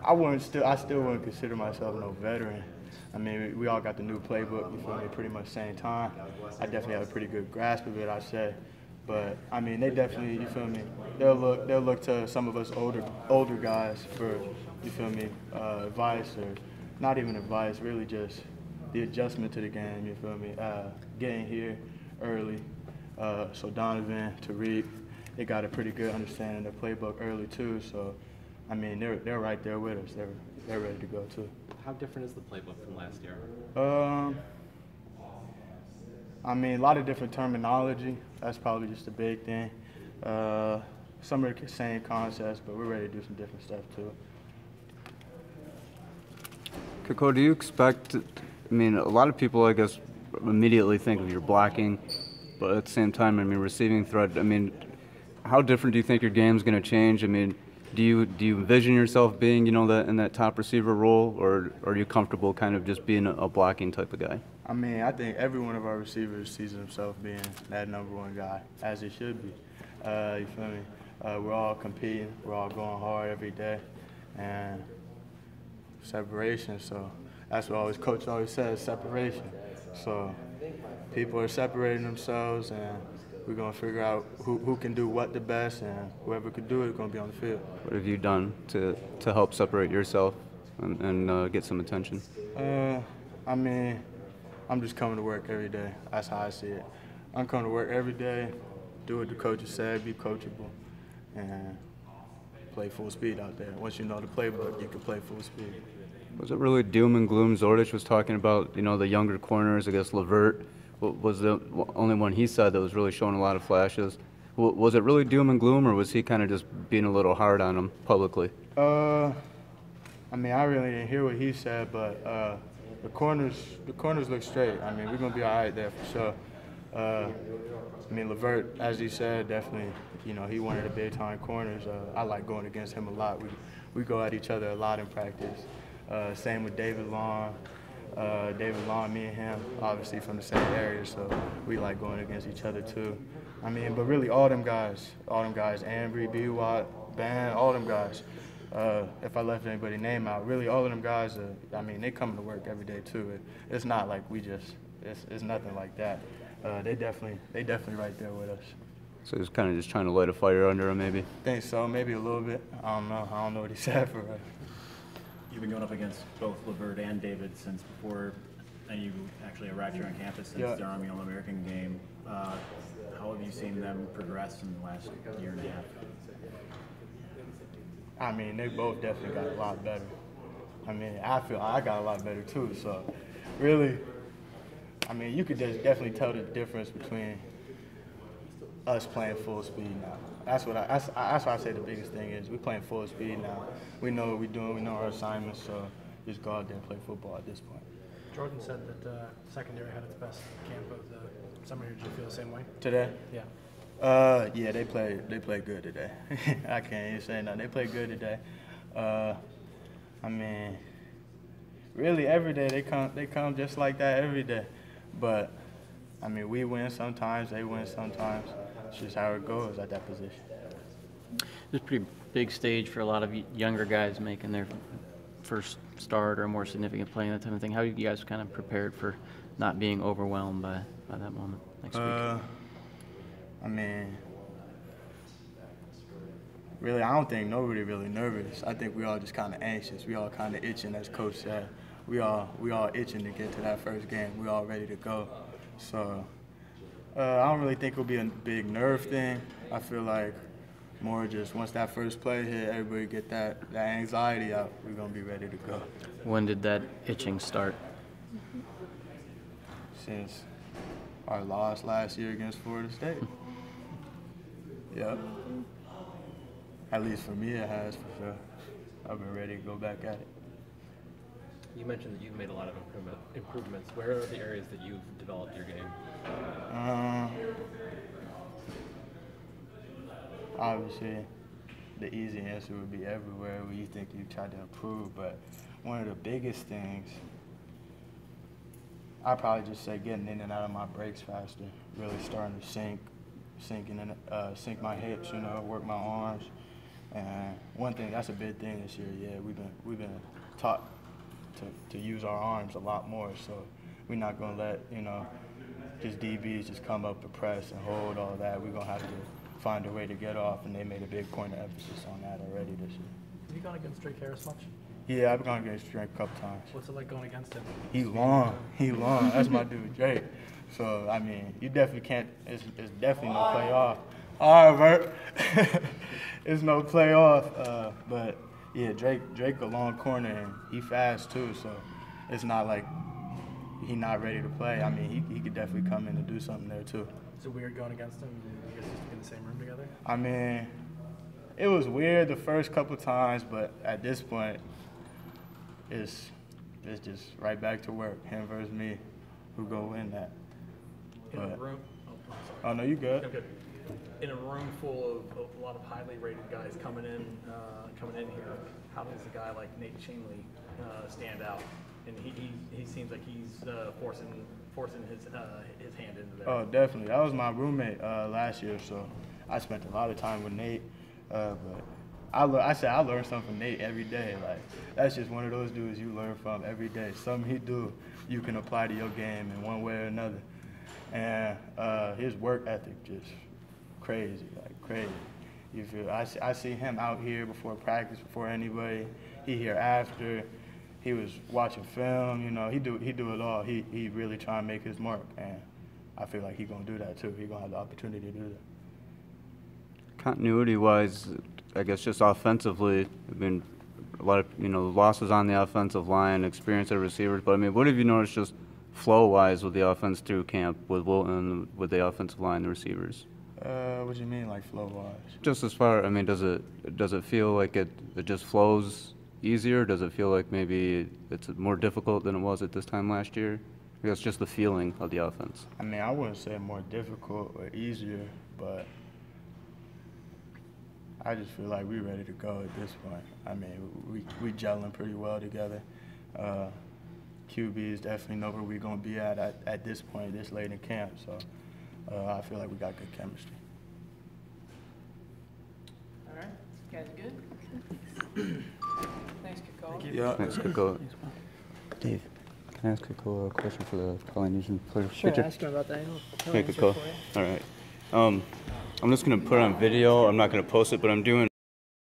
I still wouldn't consider myself no veteran. I mean, we all got the new playbook, you feel me, pretty much same time. I definitely have a pretty good grasp of it, I say. But I mean, they definitely, you feel me, they'll look to some of us older guys for, you feel me, advice, or not even advice, really just the adjustment to the game, you feel me, getting here early. So Donovan, Tariq, they got a pretty good understanding of the playbook early too. So I mean, they're right there with us. They're ready to go too. How different is the playbook from last year? I mean, a lot of different terminology. That's probably just a big thing. Some of the same concepts, but we're ready to do some different stuff too. Kekoa, do you expect, I mean, a lot of people, I guess, immediately think of your blocking, but at the same time, I mean, receiving threat, I mean, how different do you think your game's going to change? I mean, do you envision yourself being, you know, in that top receiver role, or are you comfortable kind of just being a blocking type of guy? I mean, I think every one of our receivers sees himself being that #1 guy, as he should be. You feel me? We're all competing. We're all going hard every day, and separation. So that's what coach always says, separation. So people are separating themselves, and we're going to figure out who can do what the best, and whoever could do it is going to be on the field. What have you done to help separate yourself and get some attention? I mean, I'm just coming to work every day. That's how I see it. I'm coming to work every day, do what the coaches said, be coachable, and play full speed out there. Once you know the playbook, you can play full speed. Was it really doom and gloom? Zordich was talking about, you know, the younger corners. I guess Levert was the only one he said that was really showing a lot of flashes. Was it really doom and gloom, or was he kind of just being a little hard on him publicly? I mean, I really didn't hear what he said, but the corners look straight. I mean, we're gonna be all right there for sure. I mean, Levert, as he said, definitely, you know, he one of the big-time corners. I like going against him a lot. We go at each other a lot in practice. Same with David Long. Me and him, obviously from the same area, so we like going against each other too. I mean, but really all them guys, Ambry, B-Watt, Ban, all them guys. If I left anybody's name out, really all of them guys, I mean, they come to work every day too. It's not like it's nothing like that. They definitely right there with us. So he's kind of just trying to light a fire under him, maybe? Think so, maybe a little bit. I don't know what he said for real. You've been going up against both Levert and David since before you actually arrived here on campus, since the Army All-American game. How have you seen them progress in the last year and a half? I mean, they both definitely got a lot better. I mean, I feel I got a lot better too. So, really, I mean, you could just definitely tell the difference between us playing full speed now. That's why I say the biggest thing is we're playing full speed now. We know what we're doing. We know our assignments. So just go out there and play football at this point. Jordan said that secondary had its best camp of the summer. Did you feel the same way? Today? Yeah. Yeah, they played good today. I can't even say nothing. They played good today. I mean, really every day they come just like that every day. But I mean, we win sometimes, they win sometimes. It's just how it goes at that position. It's a pretty big stage for a lot of younger guys making their first start or a more significant play and that type of thing. How are you guys kind of prepared for not being overwhelmed by that moment next week? I mean, really, I don't think nobody really nervous. I think we all just kind of anxious. We all kind of itching, as Coach said. We all itching to get to that first game. We all ready to go. So I don't really think it'll be a big nerve thing. I feel like more just once that first play hit, everybody get that anxiety out. We're gonna be ready to go. When did that itching start? Since our loss last year against Florida State. Yep. At least for me, it has for sure. I've been ready to go back at it. You mentioned that you've made a lot of improvements. Where are the areas that you've developed your game? Obviously, the easy answer would be everywhere where you think you tried to improve, but one of the biggest things, I'd probably just say getting in and out of my breaks faster, really starting to sink my hips, you know, work my arms, And one thing, that's a big thing this year. Yeah, we've been taught to use our arms a lot more. So we're not gonna let just DBs just come up and press and hold all that. We're gonna have to find a way to get off, and they made a big point of emphasis on that already this year. Have you gone against Drake Harris much? Yeah, I've gone against Drake a couple times. What's it like going against him? He long. That's my dude, Drake. So, I mean, you definitely can't, it's definitely no playoff. All right, Bert. It's no playoff. But, yeah, Drake a long corner, and he fast, too. So, it's not like he not ready to play. I mean, he could definitely come in and do something there, too. Is it weird going against him? You guys used to be in the same room together? I mean, it was weird the first couple times, but at this point, it's just right back to work. Him versus me, who go win that. In a But, room. oh no, you good? Okay. In a room full of a lot of highly rated guys coming in here, how does a guy like Nate Chinley stand out? And he seems like he's forcing his hand into there. Oh, definitely. That was my roommate last year, so I spent a lot of time with Nate. But I learn something from Nate every day. Like, that's just one of those dudes you learn from every day. Something he do, you can apply to your game in one way or another. And his work ethic just crazy, like crazy. You feel? I see him out here before practice, before anybody. He here after. He was watching film. He do it all. He really trying to make his mark, and I feel like he gonna do that too. He gonna have the opportunity to do that. Continuity-wise, I guess just offensively, I mean, a lot of losses on the offensive line, experience of receivers. But I mean, what have you noticed just flow-wise with the offense through camp with Wilton, with the offensive line, the receivers? What do you mean, like flow-wise? Just as far, I mean, does it feel like it just flows easier? Does it feel like maybe it's more difficult than it was at this time last year? I guess just the feeling of the offense. I mean, I wouldn't say more difficult or easier, but I just feel like we're ready to go at this point. I mean, we gelling pretty well together. QBs definitely know where we're going to be at this point, this late in camp. So I feel like we got good chemistry. All right, you guys good? Thanks, Kekoa. Yeah. Thanks, Kekoa. Dave, can I ask Kekoa a question for the Polynesian player? Sure, picture? ask him about that. He'll Hey, answer Kekoa. for you. All right. I'm just going to put it on video. I'm not going to post it, but I'm doing